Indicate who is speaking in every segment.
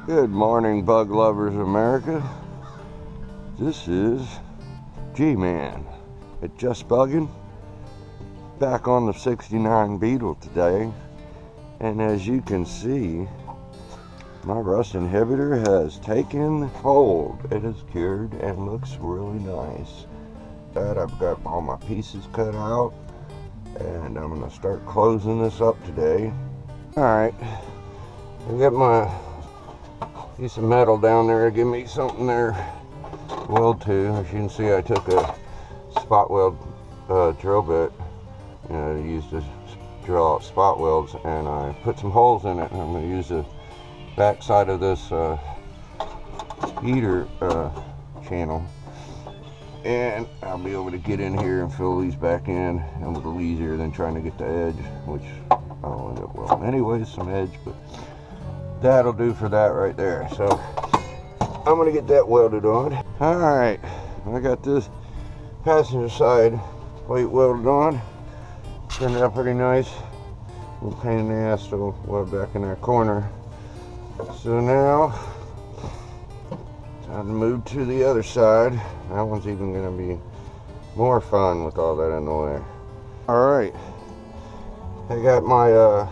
Speaker 1: Good morning, bug lovers of America. This is G-Man at Just Bugging, back on the 69 Beetle today. And as you can see, my rust inhibitor has taken hold. It is cured and looks really nice. I've got all my pieces cut out, and I'm going to start closing this up today. Alright, I got my piece of metal down there. Give me something there to weld to. As you can see, I took a spot weld drill bit, used to drill out spot welds, and I put some holes in it. And I'm going to use the back side of this heater channel, and I'll be able to get in here and fill these back in a little easier than trying to get the edge, which I'll end up welding anyways, some edge, but that'll do for that right there. So I'm gonna get that welded on. All right, I got this passenger side plate welded on. Turned out pretty nice. A little pain in the ass to weld back in that corner. So now time to move to the other side. That one's even gonna be more fun with all that in the way. All right, I got my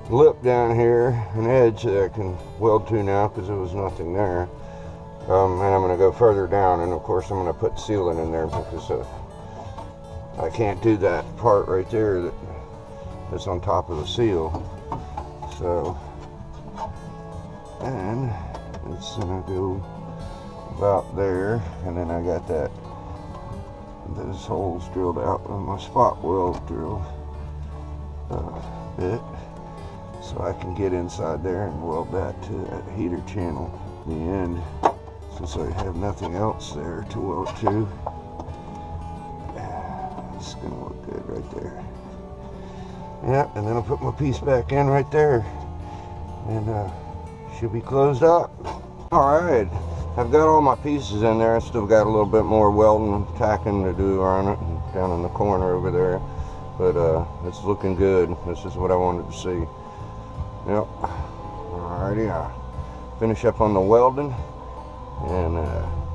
Speaker 1: lip down here, an edge that I can weld to now because there was nothing there, and I'm going to go further down, and of course I'm going to put sealant in there because I can't do that part right there that's on top of the seal. So, and it's going to go about there, and then I got those holes drilled out with my spot weld drill bit, so I can get inside there and weld that to that heater channel. In the end, since I have nothing else there to weld to, it's gonna look good right there. Yeah, and then I'll put my piece back in right there, and should be closed up. All right, I've got all my pieces in there. I still got a little bit more welding and tacking to do on it, down in the corner over there, but it's looking good. This is what I wanted to see. Yep. Alrighty, I'll finish up on the welding and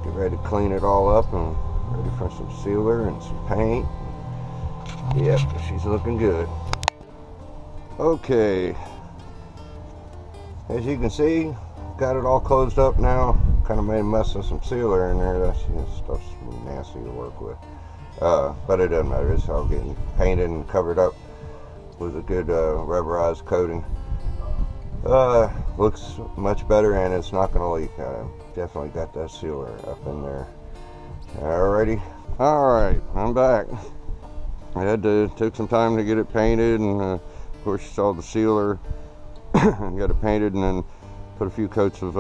Speaker 1: get ready to clean it all up and ready for some sealer and some paint. Yep, she's looking good. Okay, as you can see, got it all closed up now. Kind of made a mess of some sealer in there. That's, stuff's really nasty to work with, but it doesn't matter. It's all getting painted and covered up with a good rubberized coating. Looks much better, and it's not going to leak. Definitely got that sealer up in there. Alrighty. Alright, I'm back. I took some time to get it painted, and of course you saw the sealer. Got it painted, and then put a few coats of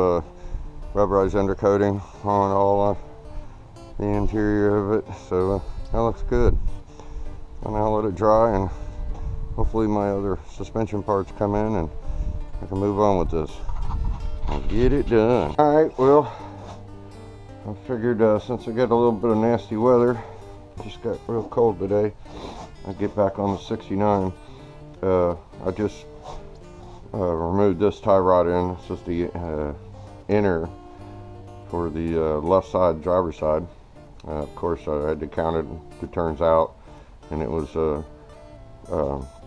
Speaker 1: rubberized undercoating on all the interior of it. So that looks good. And I'll let it dry, and hopefully my other suspension parts come in and I can move on with this and get it done. Alright, well, I figured since I got a little bit of nasty weather, just got real cold today, I'd get back on the 69. I just removed this tie rod in. It's just the inner for the left side, driver's side. Of course, I had to count it to turns out, and it was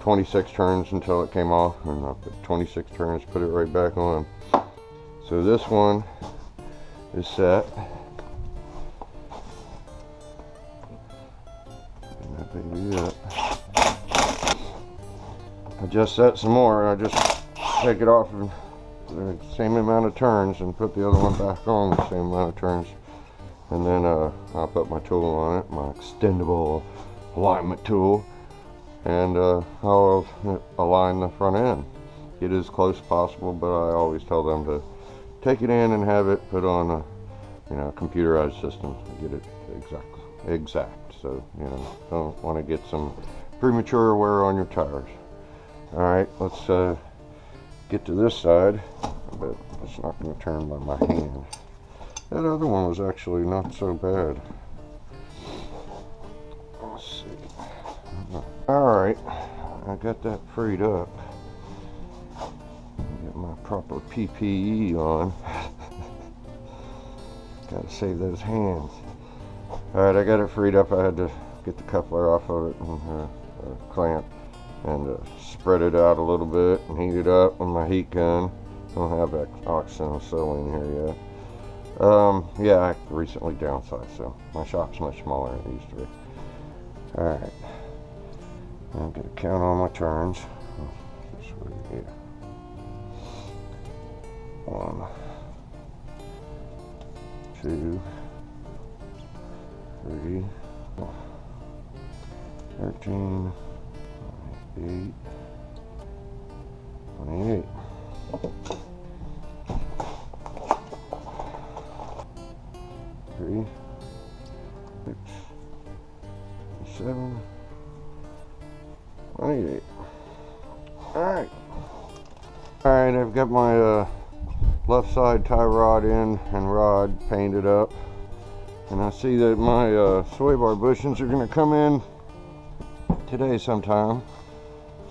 Speaker 1: 26 turns until it came off, and I put 26 turns, put it right back on. So this one is set. And that baby up. I just set some more. I just take it off of the same amount of turns and put the other one back on the same amount of turns, and then I'll put my tool on it, my extendable alignment tool, and I'll align the front end, get as close as possible. But I always tell them to take it in and have it put on a computerized system to get it exact. So don't want to get some premature wear on your tires. All right, let's get to this side, but it's not going to turn by my hand. That other one was actually not so bad. Let's see. All right, I got that freed up. Get my proper PPE on. Gotta save those hands. Alright, I got it freed up. I had to get the coupler off of it and clamp and spread it out a little bit and heat it up with my heat gun. I don't have that oxygen in here yet. Yeah, I recently downsized, so my shop's much smaller than it used to be. Alright, I'm gonna count on my turns. This way, yeah. 1, 2, 3, 13, 8, 28. 3, 6, 7, 28. Alright. Alright, I've got my left side tie rod in and rod painted up. And I see that my sway bar bushings are going to come in today sometime.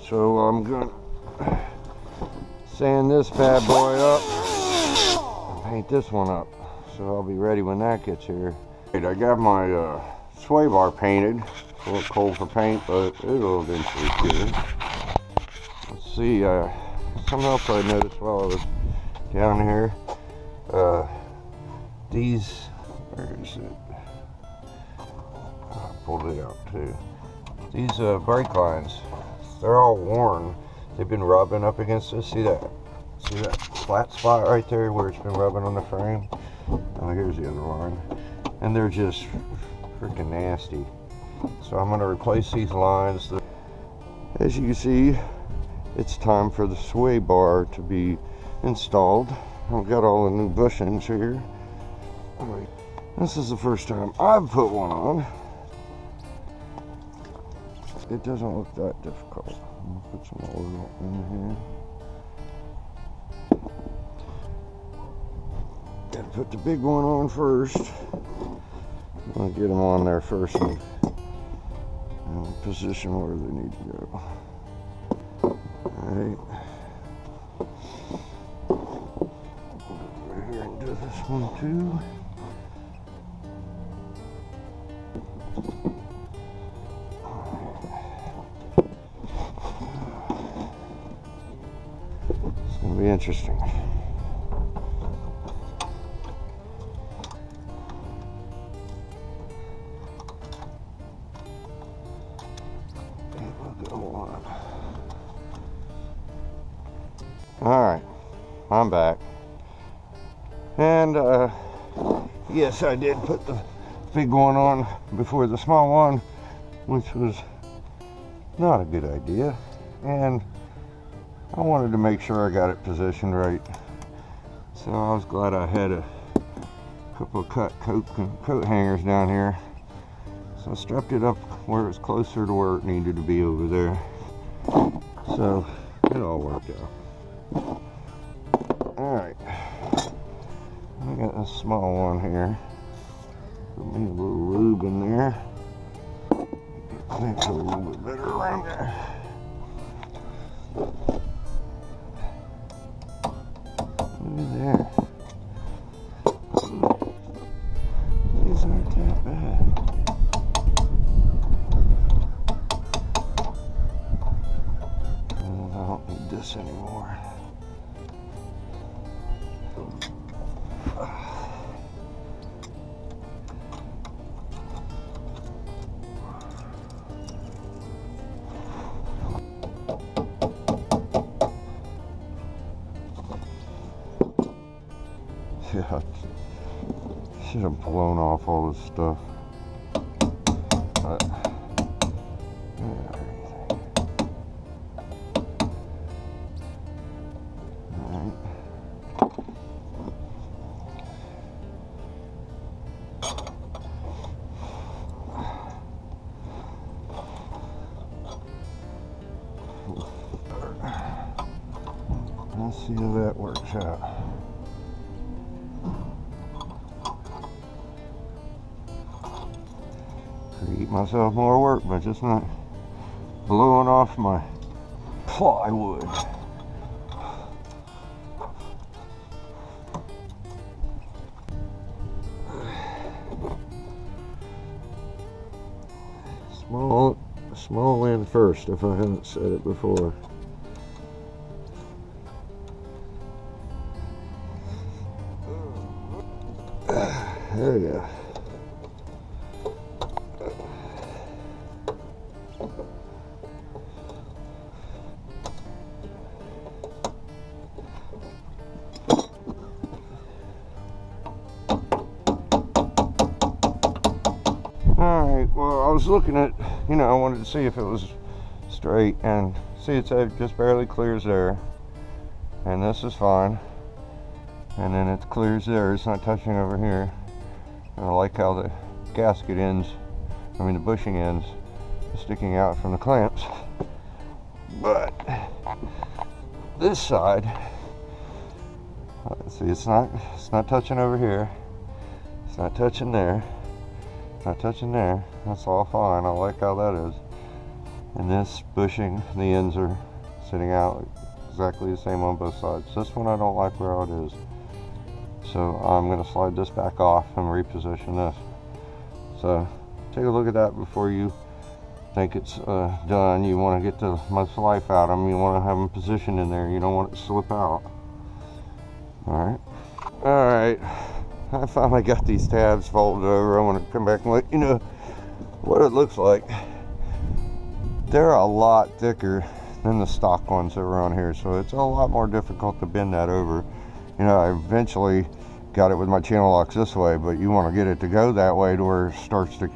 Speaker 1: So I'm going to sand this bad boy up and paint this one up. So I'll be ready when that gets here. I got my sway bar painted. It's a little cold for paint, but it'll eventually get it. Let's see, something else I noticed while I was down here. These, where is it? I pulled it out too. These brake lines, they're all worn. They've been rubbing up against this. See that flat spot right there where it's been rubbing on the frame? Oh, here's the other line. And they're just freaking nasty. So I'm going to replace these lines. As you can see, it's time for the sway bar to be installed. I've got all the new bushings here. This is the first time I've put one on. It doesn't look that difficult. I'm going to put some oil in here. Gotta put the big one on first. I'm gonna get them on there first and position where they need to go. Alright. Over here and do this one too. It's gonna be interesting. Alright, I'm back. And yes, I did put the big one on before the small one, which was not a good idea. And I wanted to make sure I got it positioned right. So I was glad I had a couple of cut coat hangers down here. So I strapped it up where it was closer to where it needed to be over there. So it all worked out. Alright, I got a small one here. Put me a little lube in there. Make it a little bit better around there. Look at there. These aren't that bad. I don't need this anymore. Yeah, I should have blown off all this stuff. But, alright. Let's see how that works out. Create myself more work by just not blowing off my plywood. small end first, if I haven't said it before. There we go. Alright, well, I was looking at, I wanted to see if it was straight, and see, it just barely clears there, and this is fine, and then it clears there, it's not touching over here. And I like how the gasket ends, the bushing ends, are sticking out from the clamps. But this side, see, it's not touching over here, it's not touching there, not touching there. That's all fine. I like how that is. And this bushing, the ends are sitting out exactly the same on both sides. This one I don't like where it is, so I'm going to slide this back off and reposition this. So take a look at that before you think it's done. You want to get the most life out of them. You want to have them positioned in there. You don't want it to slip out. Alright, I finally got these tabs folded over. I want to come back and let you know what it looks like. They're a lot thicker than the stock ones that were on here, so it's a lot more difficult to bend that over. I eventually got it with my channel locks this way, but you want to get it to go that way to where it starts to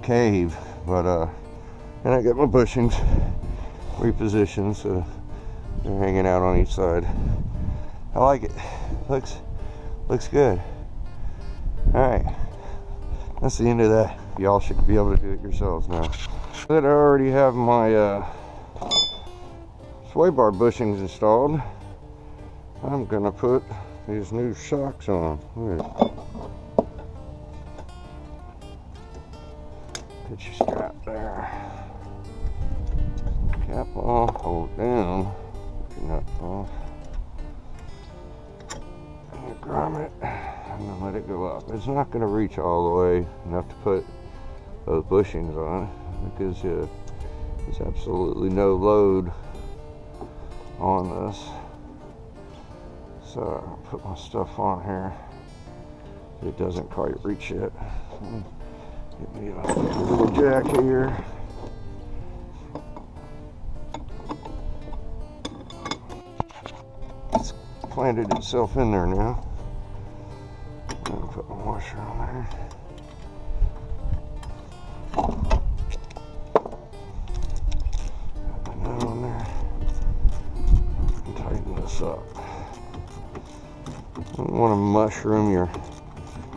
Speaker 1: cave. But and I got my bushings repositioned so they're hanging out on each side. I like it. Looks good. Alright, that's the end of that. Y'all should be able to do it yourselves now. I already have my sway bar bushings installed. I'm gonna put these new shocks on. Get your strap there. Cap off, hold down. Get your nut off. And you grommet. And then let it go up. It's not going to reach all the way enough to put those bushings on because there's absolutely no load on this. So I'll put my stuff on here. It doesn't quite reach it. Get me a little jack here. It's planted itself in there now. I'm gonna put my washer on there. Put that on there. And tighten this up. You don't want to mushroom your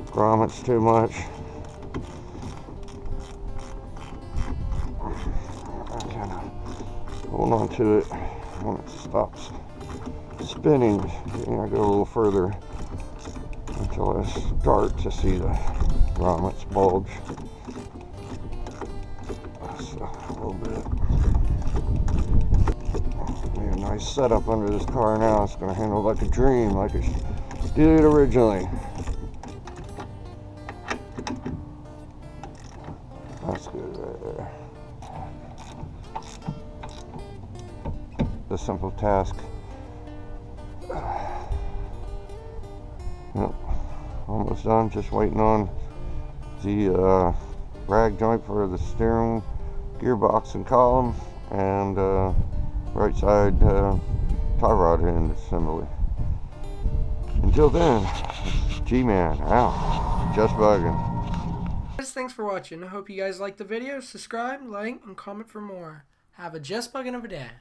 Speaker 1: grommets too much. I kind of hold on to it when it stops spinning. I go a little further until I start to see the grommets bulge. Just a little bit. Made a nice setup under this car now. It's going to handle like a dream, like it did originally. That's good right there. The simple task. Yep, almost done. Just waiting on the rag joint for the steering gearbox and column, and right side tie rod end assembly. Until then, G-Man out. Just bugging.
Speaker 2: Guys, thanks for watching. I hope you guys liked the video. Subscribe, like, and comment for more. Have a just bugging of a day.